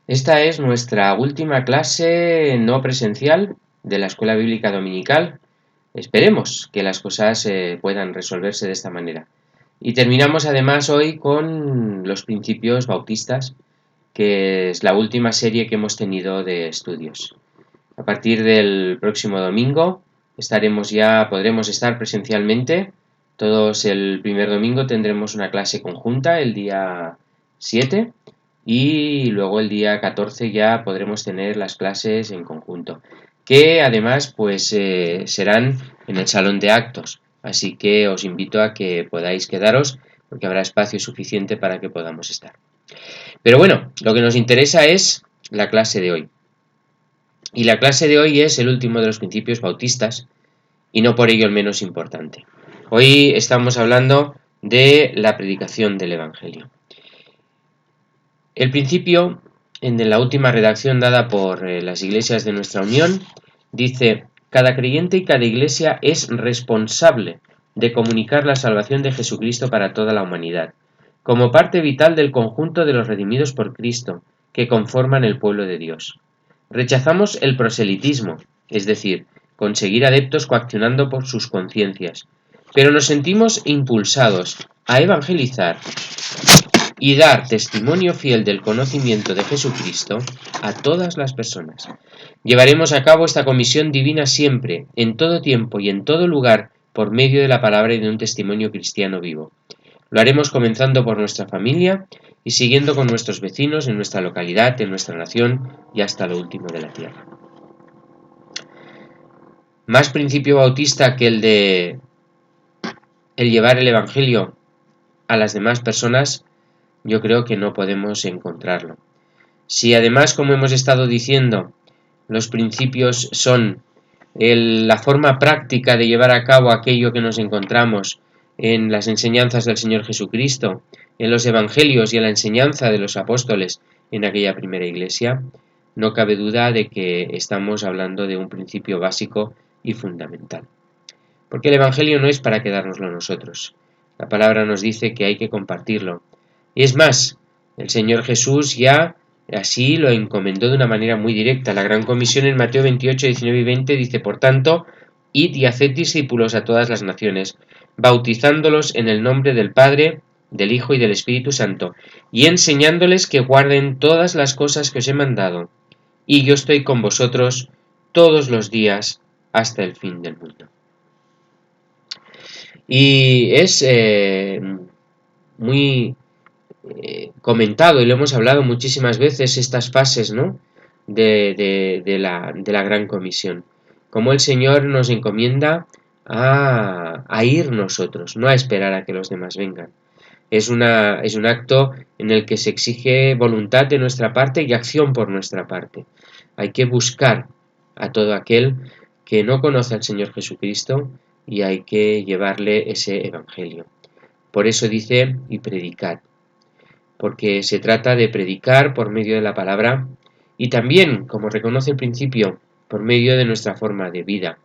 Esta es nuestra última clase no presencial de la Escuela Bíblica Dominical. Esperemos que las cosas puedan resolverse de esta manera. Y terminamos además hoy con los principios bautistas, que es la última serie que hemos tenido de estudios. A partir del próximo domingo podremos estar presencialmente. Todos el primer domingo tendremos una clase conjunta el día 7 y luego el día 14 ya podremos tener las clases en conjunto, que además serán en el salón de actos. Así que os invito a que podáis quedaros porque habrá espacio suficiente para que podamos estar. Pero bueno, lo que nos interesa es la clase de hoy. Y la clase de hoy es el último de los principios bautistas y no por ello el menos importante. Hoy estamos hablando de la predicación del Evangelio. El principio, en la última redacción dada por las iglesias de nuestra unión, dice: cada creyente y cada iglesia es responsable de comunicar la salvación de Jesucristo para toda la humanidad, como parte vital del conjunto de los redimidos por Cristo, que conforman el pueblo de Dios. Rechazamos el proselitismo, es decir, conseguir adeptos coaccionando por sus conciencias, pero nos sentimos impulsados a evangelizar y dar testimonio fiel del conocimiento de Jesucristo a todas las personas. Llevaremos a cabo esta comisión divina siempre, en todo tiempo y en todo lugar, por medio de la palabra y de un testimonio cristiano vivo. Lo haremos comenzando por nuestra familia y siguiendo con nuestros vecinos en nuestra localidad, en nuestra nación y hasta lo último de la tierra. Más principio bautista que el de el llevar el Evangelio a las demás personas, yo creo que no podemos encontrarlo. Si además, como hemos estado diciendo, los principios son la forma práctica de llevar a cabo aquello que nos encontramos en las enseñanzas del Señor Jesucristo, en los evangelios y en la enseñanza de los apóstoles en aquella primera iglesia, no cabe duda de que estamos hablando de un principio básico y fundamental. Porque el evangelio no es para quedárnoslo nosotros. La palabra nos dice que hay que compartirlo. Y es más, el Señor Jesús ya así lo encomendó de una manera muy directa. La Gran Comisión en Mateo 28, 19 y 20 dice: por tanto, id y haced discípulos a todas las naciones, bautizándolos en el nombre del Padre, del Hijo y del Espíritu Santo, y enseñándoles que guarden todas las cosas que os he mandado. Y yo estoy con vosotros todos los días hasta el fin del mundo. Y es muy comentado, y lo hemos hablado muchísimas veces, estas fases, ¿no?, de la Gran Comisión. Cómo el Señor nos encomienda a ir nosotros, no a esperar a que los demás vengan. Es un acto en el que se exige voluntad de nuestra parte y acción por nuestra parte. Hay que buscar a todo aquel que no conoce al Señor Jesucristo y hay que llevarle ese Evangelio. Por eso dice: y predicad, porque se trata de predicar por medio de la palabra y también, como reconoce el principio, por medio de nuestra forma de vida.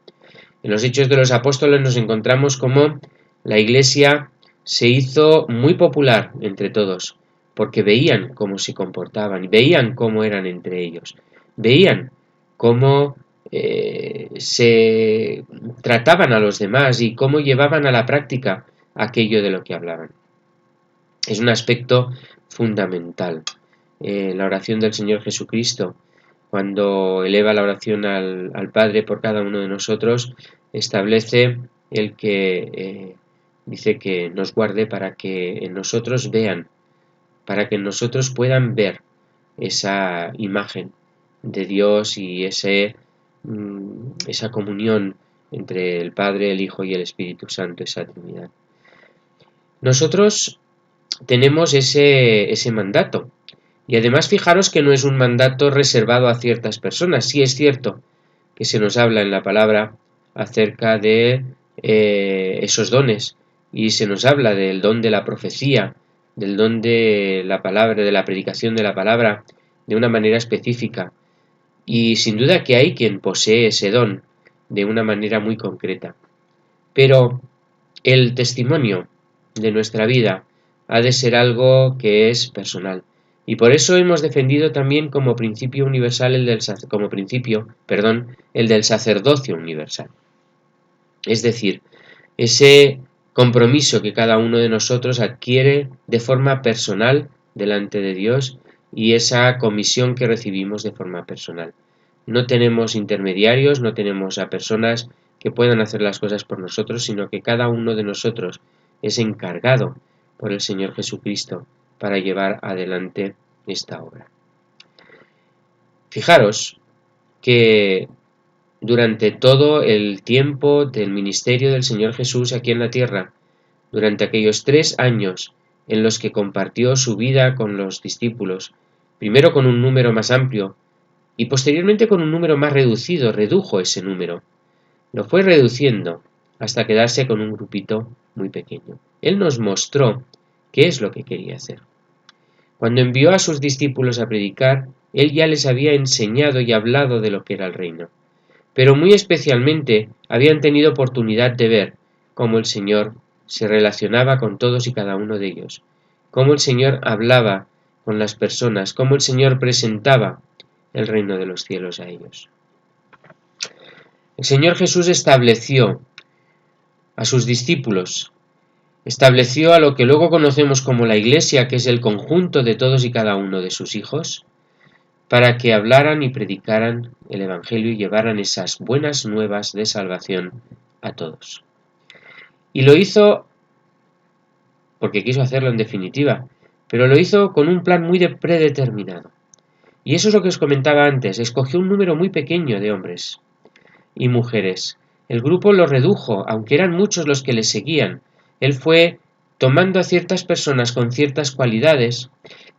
En los Hechos de los Apóstoles nos encontramos cómo la Iglesia se hizo muy popular entre todos, porque veían cómo se comportaban, veían cómo eran entre ellos, veían cómo se trataban a los demás y cómo llevaban a la práctica aquello de lo que hablaban. Es un aspecto fundamental. La oración del Señor Jesucristo, cuando eleva la oración al Padre por cada uno de nosotros, establece el que dice que nos guarde para que en nosotros vean, para que en nosotros puedan ver esa imagen de Dios y esa comunión entre el Padre, el Hijo y el Espíritu Santo, esa Trinidad. Nosotros tenemos ese mandato. Y además fijaros que no es un mandato reservado a ciertas personas. Sí es cierto que se nos habla en la palabra acerca de esos dones y se nos habla del don de la profecía, del don de la palabra, de la predicación de la palabra de una manera específica. Y sin duda que hay quien posee ese don de una manera muy concreta. Pero el testimonio de nuestra vida ha de ser algo que es personal. Y por eso hemos defendido también como principio universal el del sacerdocio universal. Es decir, ese compromiso que cada uno de nosotros adquiere de forma personal delante de Dios y esa comisión que recibimos de forma personal. No tenemos intermediarios, no tenemos a personas que puedan hacer las cosas por nosotros, sino que cada uno de nosotros es encargado por el Señor Jesucristo para llevar adelante esta obra. Fijaros que durante todo el tiempo del ministerio del Señor Jesús aquí en la tierra, durante aquellos 3 años en los que compartió su vida con los discípulos, primero con un número más amplio y posteriormente con un número más reducido, redujo ese número, lo fue reduciendo hasta quedarse con un grupito muy pequeño. Él nos mostró qué es lo que quería hacer. Cuando envió a sus discípulos a predicar, él ya les había enseñado y hablado de lo que era el reino. Pero muy especialmente habían tenido oportunidad de ver cómo el Señor se relacionaba con todos y cada uno de ellos, cómo el Señor hablaba con las personas, cómo el Señor presentaba el reino de los cielos a ellos. El Señor Jesús estableció a sus discípulos, estableció a lo que luego conocemos como la Iglesia, que es el conjunto de todos y cada uno de sus hijos, para que hablaran y predicaran el Evangelio y llevaran esas buenas nuevas de salvación a todos. Y lo hizo porque quiso hacerlo en definitiva, pero lo hizo con un plan muy predeterminado. Y eso es lo que os comentaba antes, escogió un número muy pequeño de hombres y mujeres. El grupo lo redujo, aunque eran muchos los que le seguían. Él fue tomando a ciertas personas con ciertas cualidades,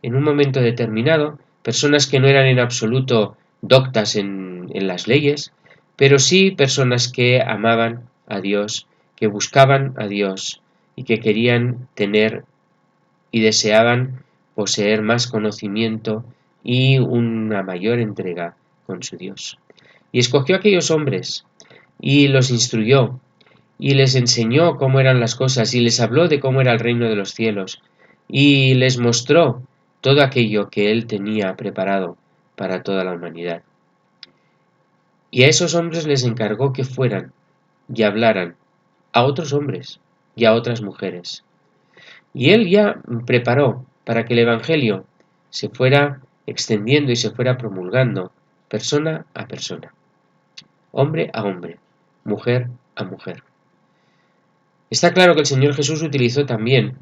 en un momento determinado, personas que no eran en absoluto doctas en las leyes, pero sí personas que amaban a Dios, que buscaban a Dios y que querían tener y deseaban poseer más conocimiento y una mayor entrega con su Dios. Y escogió a aquellos hombres y los instruyó y les enseñó cómo eran las cosas y les habló de cómo era el reino de los cielos y les mostró todo aquello que él tenía preparado para toda la humanidad. Y a esos hombres les encargó que fueran y hablaran a otros hombres y a otras mujeres. Y él ya preparó para que el Evangelio se fuera extendiendo y se fuera promulgando persona a persona, hombre a hombre, mujer a mujer. Está claro que el Señor Jesús utilizó también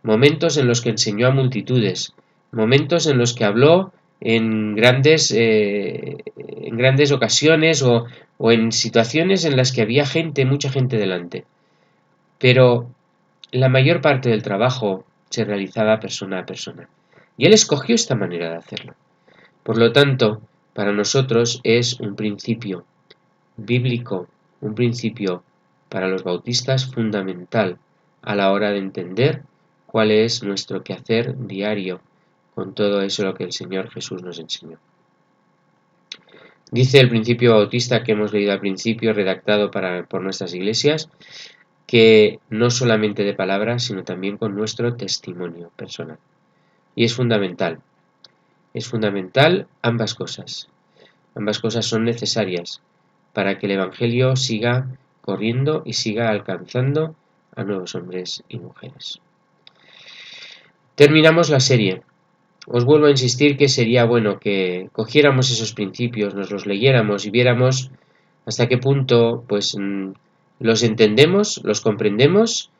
momentos en los que enseñó a multitudes, momentos en los que habló en grandes ocasiones o en situaciones en las que había gente, mucha gente delante. Pero la mayor parte del trabajo se realizaba persona a persona. Y él escogió esta manera de hacerlo. Por lo tanto, para nosotros es un principio bíblico, un principio para los bautistas fundamental a la hora de entender cuál es nuestro quehacer diario con todo eso lo que el Señor Jesús nos enseñó. Dice el principio bautista que hemos leído al principio, redactado por nuestras iglesias, que no solamente de palabras, sino también con nuestro testimonio personal. Y es fundamental ambas cosas. Ambas cosas son necesarias para que el Evangelio siga corriendo y siga alcanzando a nuevos hombres y mujeres. Terminamos la serie. Os vuelvo a insistir que sería bueno que cogiéramos esos principios, nos los leyéramos y viéramos hasta qué punto los entendemos, los comprendemos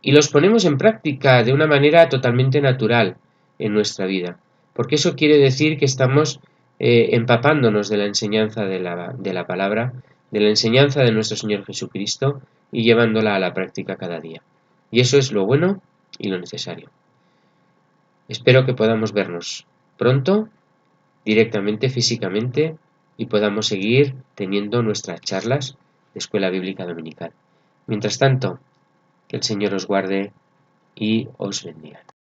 y los ponemos en práctica de una manera totalmente natural en nuestra vida. Porque eso quiere decir que estamos empapándonos de la enseñanza de la palabra, de la enseñanza de nuestro Señor Jesucristo y llevándola a la práctica cada día. Y eso es lo bueno y lo necesario. Espero que podamos vernos pronto, directamente, físicamente, y podamos seguir teniendo nuestras charlas de Escuela Bíblica Dominical. Mientras tanto, que el Señor os guarde y os bendiga.